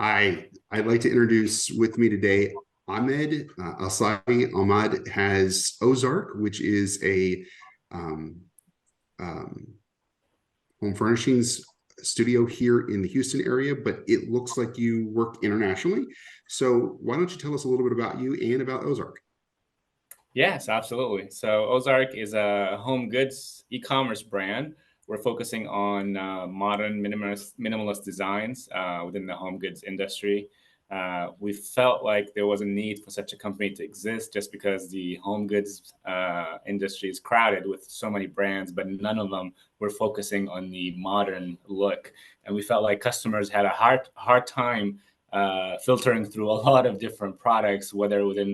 Hi, I'd like to introduce with me today Ahmed. Elsaadi. Ahmad has Ozarke, which is a um, um, home furnishings studio here in the Houston area, but it looks like you work internationally. So why don't you tell us a little bit about you and about Ozarke? Yes, absolutely. So Ozark is a home goods e-commerce brand. We're focusing on modern minimalist designs within the home goods industry. We felt like there was a need for such a company to exist just because the home goods industry is crowded with so many brands, but none of them were focusing on the modern look. And we felt like customers had a hard time filtering through a lot of different products, whether within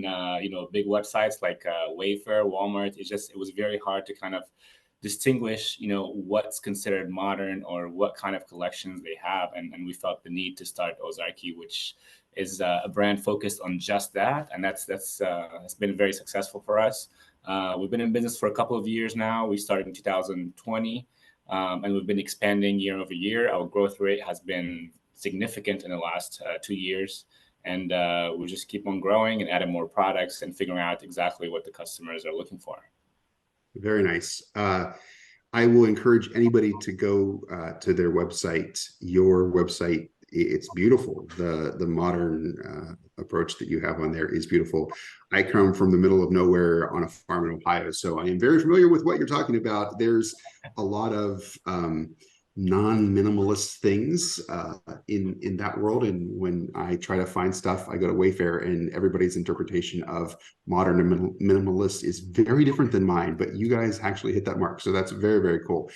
big websites like Wayfair, Walmart. It was very hard to kind of distinguish what's considered modern or what kind of collections they have, and we felt the need to start Ozarke, which is a brand focused on just that, and that's been very successful for us. We've been in business for a couple of years now. We started in 2020. And we've been expanding year over year. Our growth rate has been significant in the last 2 years. And we just keep on growing and adding more products and figuring out exactly what the customers are looking for. Very nice. I will encourage anybody to go to their website, your website. It's beautiful. The modern approach that you have on there is beautiful. I come from the middle of nowhere on a farm in Ohio, so I am very familiar with what you're talking about. There's a lot of non-minimalist things in that world, and when I try to find stuff, I go to Wayfair, and everybody's interpretation of modern and minimalist is very different than mine, but you guys actually hit that mark. So that's very, very cool.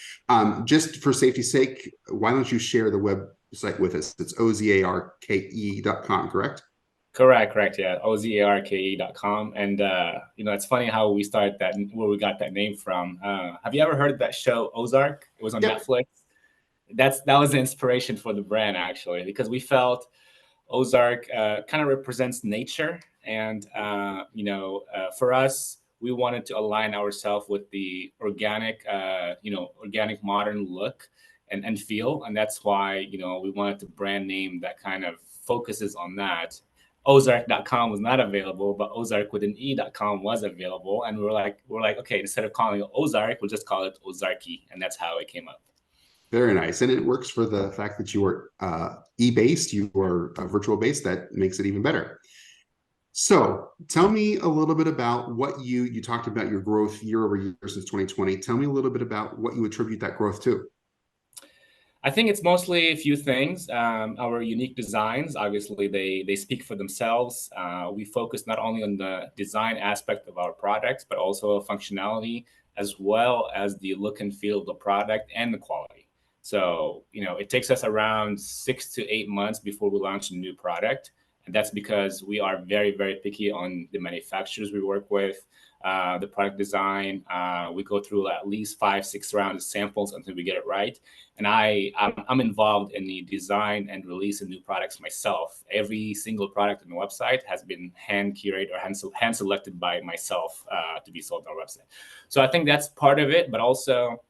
Just for safety's sake, why don't you share the website with us? It's ozarke.com, correct? Correct. Yeah. ozarke.com. And, it's funny how we started that, where we got that name from. Have you ever heard of that show, Ozark? It was on Yep. Netflix. That was the inspiration for the brand, actually, because we felt Ozark kind of represents nature. And, for us, we wanted to align ourselves with the organic modern look and feel. And that's why, we wanted to brand name that kind of focuses on that. Ozark.com was not available, but Ozark with an E.com was available. And we're like, okay, instead of calling it Ozark, we'll just call it Ozarke. And that's how it came up. Very nice. And it works for the fact that you are e-based, you are virtual based. That makes it even better. So tell me a little bit about what you talked about your growth year over year since 2020. Tell me a little bit about what you attribute that growth to. I think it's mostly a few things. Our unique designs, obviously, they speak for themselves. We focus not only on the design aspect of our products, but also functionality, as well as the look and feel of the product and the quality. So, it takes us around 6 to 8 months before we launch a new product. And that's because we are very, very picky on the manufacturers we work with, the product design. We go through at least 5, 6 rounds of samples until we get it right. And I'm involved in the design and release of new products myself. Every single product on the website has been hand curated or hand selected by myself to be sold on our website. So I think that's part of it, but also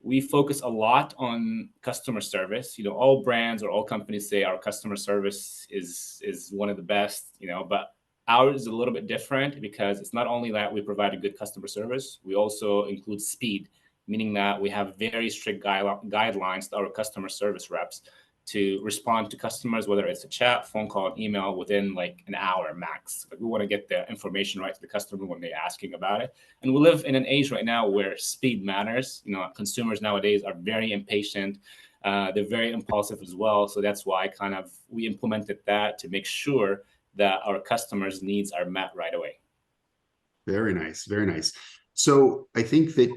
we focus a lot on customer service. All brands or all companies say our customer service is one of the best, but ours is a little bit different because it's not only that we provide a good customer service, we also include speed, meaning that we have very strict guidelines to our customer service reps to respond to customers, whether it's a chat, phone call, email, within like an hour max. Like, we want to get the information right to the customer when they're asking about it. And we live in an age right now where speed matters. Consumers nowadays are very impatient. They're very impulsive as well. So that's why kind of we implemented that to make sure that our customers' needs are met right away. Very nice. Very nice. So I think that,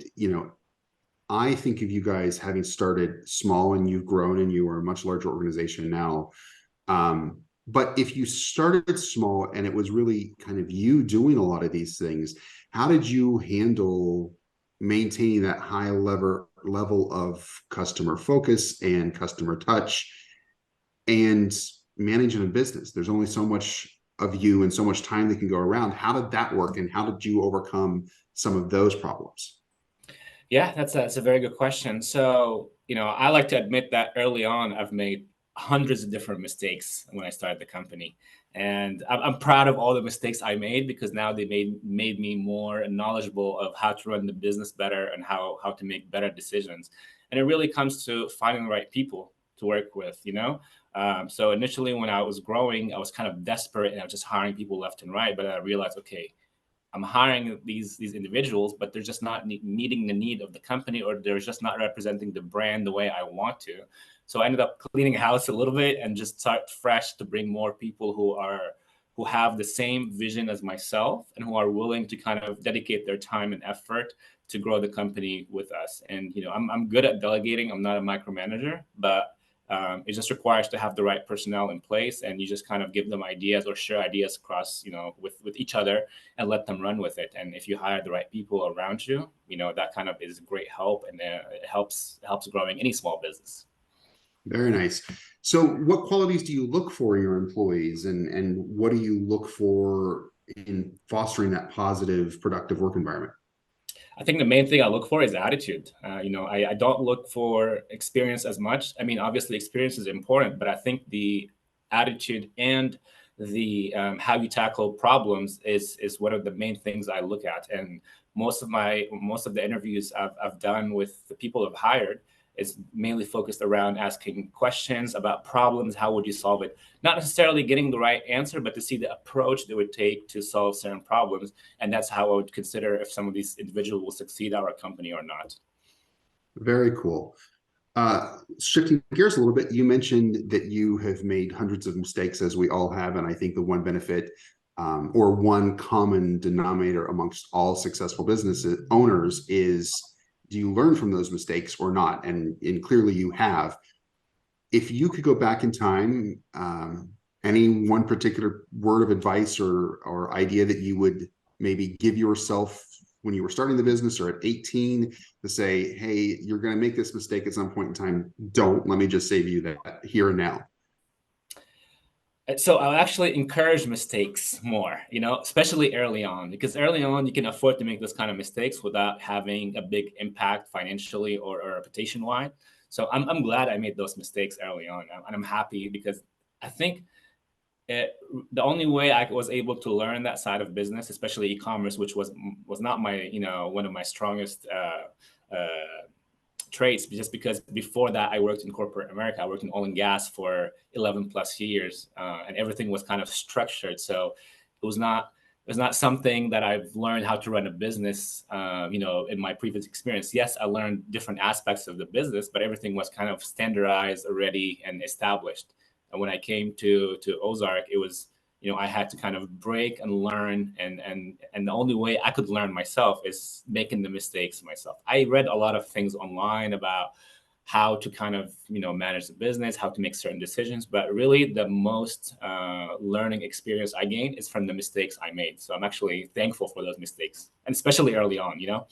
I think of you guys having started small and you've grown and you are a much larger organization now. But if you started small and it was really kind of you doing a lot of these things, how did you handle maintaining that high level of customer focus and customer touch and managing a business? There's only so much of you and so much time that can go around. How did that work, and how did you overcome some of those problems? Yeah, that's a very good question. So, I like to admit that early on, I've made hundreds of different mistakes when I started the company. And I'm proud of all the mistakes I made, because now they made me more knowledgeable of how to run the business better and how to make better decisions. And it really comes to finding the right people to work with, you know? So initially when I was growing, I was kind of desperate and I was just hiring people left and right. But I realized, okay, I'm hiring these individuals, but they're just not meeting the need of the company, or they're just not representing the brand the way I want to. So I ended up cleaning house a little bit and just start fresh to bring more people who have the same vision as myself and who are willing to kind of dedicate their time and effort to grow the company with us. And you know, I'm good at delegating. I'm not a micromanager, but it just requires to have the right personnel in place, and you just kind of give them ideas or share ideas across, you know, with each other, and let them run with it. And if you hire the right people around you, you know, that kind of is great help, and it helps growing any small business. Very nice. So what qualities do you look for in your employees, and what do you look for in fostering that positive, productive work environment? I think the main thing I look for is attitude. You know, I don't look for experience as much. I mean, obviously experience is important, but I think the attitude and the how you tackle problems is one of the main things I look at. And most of the interviews I've done with the people I've hired is mainly focused around asking questions about problems. How would you solve it? Not necessarily getting the right answer, but to see the approach they would take to solve certain problems. And that's how I would consider if some of these individuals will succeed at our company or not. Very cool. Shifting gears a little bit, you mentioned that you have made hundreds of mistakes, as we all have, and I think the one benefit, or one common denominator amongst all successful business owners is, do you learn from those mistakes or not? And clearly you have. If you could go back in time, any one particular word of advice or idea that you would maybe give yourself when you were starting the business or at 18 to say, hey, you're going to make this mistake at some point in time. Don't. Let me just save you that here and now. So I'll actually encourage mistakes more, you know, especially early on, because early on you can afford to make those kind of mistakes without having a big impact financially or reputation wise. So I'm glad I made those mistakes early on, and I'm happy, because I think the only way I was able to learn that side of business, especially e-commerce, which was not my, you know, one of my strongest traits, just because before that I worked in corporate America. I worked in oil and gas for 11 plus years, and everything was kind of structured. So it was not something that I've learned how to run a business, you know, in my previous experience. Yes, I learned different aspects of the business, but everything was kind of standardized already and established. And when I came to Ozarke, it was, you know, I had to kind of break and learn, and the only way I could learn myself is making the mistakes myself. I read a lot of things online about how to kind of, you know, manage the business, how to make certain decisions, but really the most learning experience I gained is from the mistakes I made. So I'm actually thankful for those mistakes, and especially early on, you know.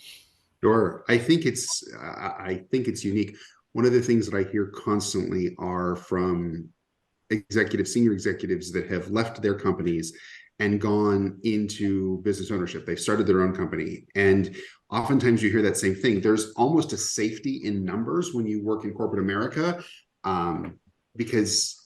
Sure. I think it's unique. One of the things that I hear constantly are from senior executives that have left their companies and gone into business ownership. They've started their own company. And oftentimes you hear that same thing. There's almost a safety in numbers when you work in corporate America, because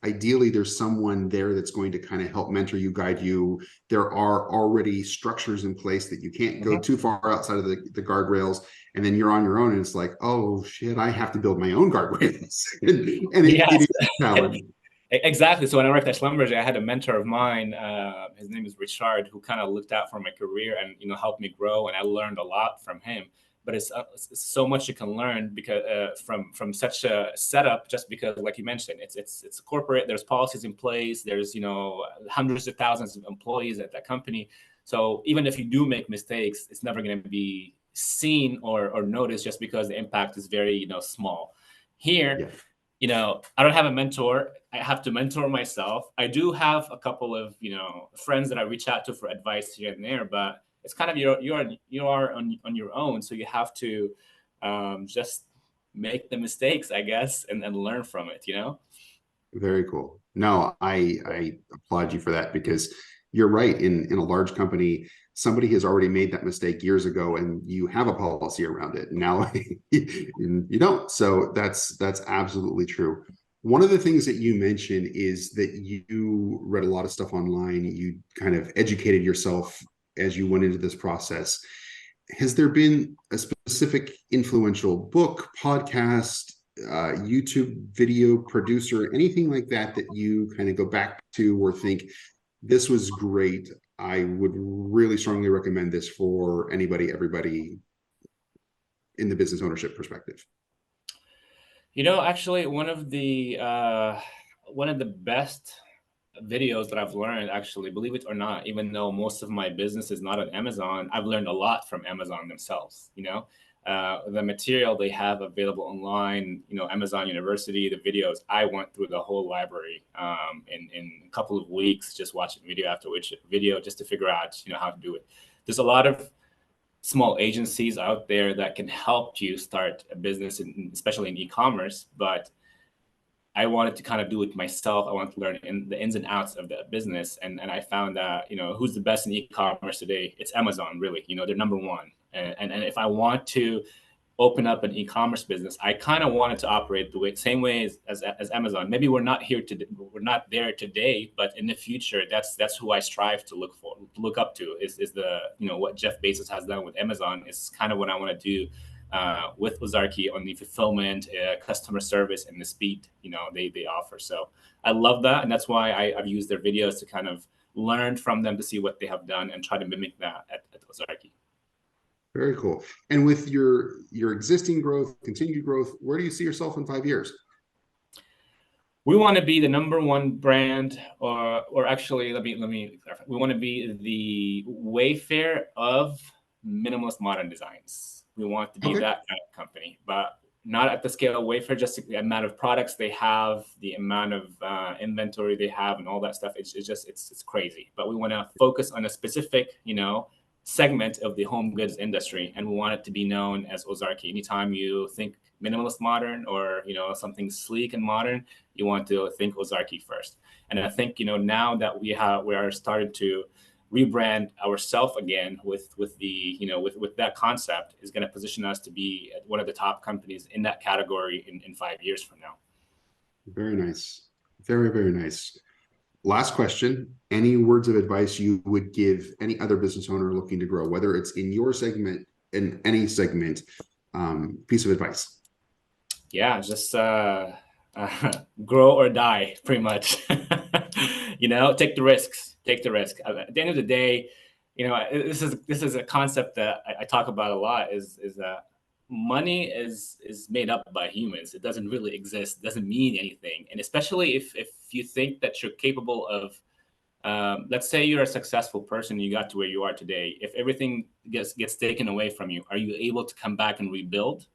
ideally there's someone there that's going to kind of help mentor you, guide you. There are already structures in place that you can't go too far outside of the guardrails, and then you're on your own, and it's like, oh shit, I have to build my own guardrails. And it Yes. is a challenge. Exactly. So when I worked at Schlumberger, I had a mentor of mine. His name is Richard, who kind of looked out for my career and, you know, helped me grow. And I learned a lot from him. But it's so much you can learn because from such a setup. Just because, like you mentioned, it's corporate. There's policies in place. There's, you know, hundreds of thousands of employees at that company. So even if you do make mistakes, it's never going to be seen or noticed, just because the impact is very, you know, small. Here, Yeah. you know, I don't have a mentor. I have to mentor myself. I do have a couple of, you know, friends that I reach out to for advice here and there, but it's kind of you are on your own. So you have to just make the mistakes, I guess, and learn from it, you know? Very cool. No, I applaud you for that, because you're right. In a large company, somebody has already made that mistake years ago, and you have a policy around it. Now you don't. So that's absolutely true. One of the things that you mentioned is that you read a lot of stuff online. You kind of educated yourself as you went into this process. Has there been a specific influential book, podcast, YouTube video producer, anything like that that you kind of go back to or think this was great? I would really strongly recommend this for anybody, everybody in the business ownership perspective. Actually, one of the best videos that I've learned, actually, believe it or not, even though most of my business is not on Amazon, I've learned a lot from Amazon themselves. The material they have available online, Amazon University, the videos, I went through the whole library in a couple of weeks, just watching video after video just to figure out, how to do it. There's a lot of small agencies out there that can help you start a business, especially in e-commerce, but I wanted to kind of do it myself. I wanted to learn the ins and outs of the business. And I found that, who's the best in e-commerce today? It's Amazon, really. They're number one. And if I want to open up an e-commerce business, I kind of wanted to operate the same way as Amazon. Maybe we're not there today, but in the future, that's who I strive to look up to is the, what Jeff Bezos has done with Amazon is kind of what I want to do with Ozarke on the fulfillment, customer service, and the speed, they offer. So I love that. And that's why I've used their videos to kind of learn from them to see what they have done and try to mimic that at Ozarke. Very cool. And with your existing growth, continued growth, where do you see yourself in 5 years? We want to be the number one brand, or actually, let me clarify. We want to be the WAYFARE of minimalist modern designs. We want to be that kind of company, but not at the scale of WAYFARE, just the amount of products they have, the amount of inventory they have, and all that stuff. It's crazy. But we want to focus on a specific, segment of the home goods industry, and we want it to be known as Ozarke. Anytime you think minimalist modern or something sleek and modern, you want to think Ozarke first. And I think now that we are starting to rebrand ourselves again with that concept is going to position us to be one of the top companies in that category in 5 years from now. Very nice. Very, very nice. Last question, any words of advice you would give any other business owner looking to grow, whether it's in your segment, in any segment, piece of advice? Yeah, just grow or die, pretty much. Take the risks. Take the risk. At the end of the day, this is a concept that I talk about a lot. Is that money is made up by humans. It doesn't really exist. It doesn't mean anything. And especially if you think that you're capable of, let's say you're a successful person, you got to where you are today. If everything gets taken away from you, are you able to come back and rebuild?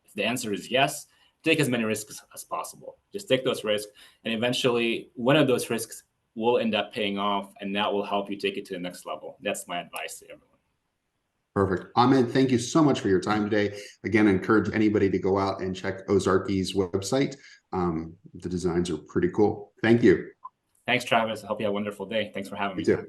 If the answer is yes, take as many risks as possible. Just take those risks, and eventually one of those risks will end up paying off, and that will help you take it to the next level. That's my advice to everyone. Perfect. Ahmed, thank you so much for your time today. Again, I encourage anybody to go out and check Ozarke's website. The designs are pretty cool. Thank you. Thanks, Travis. I hope you have a wonderful day. Thanks for having me. You too.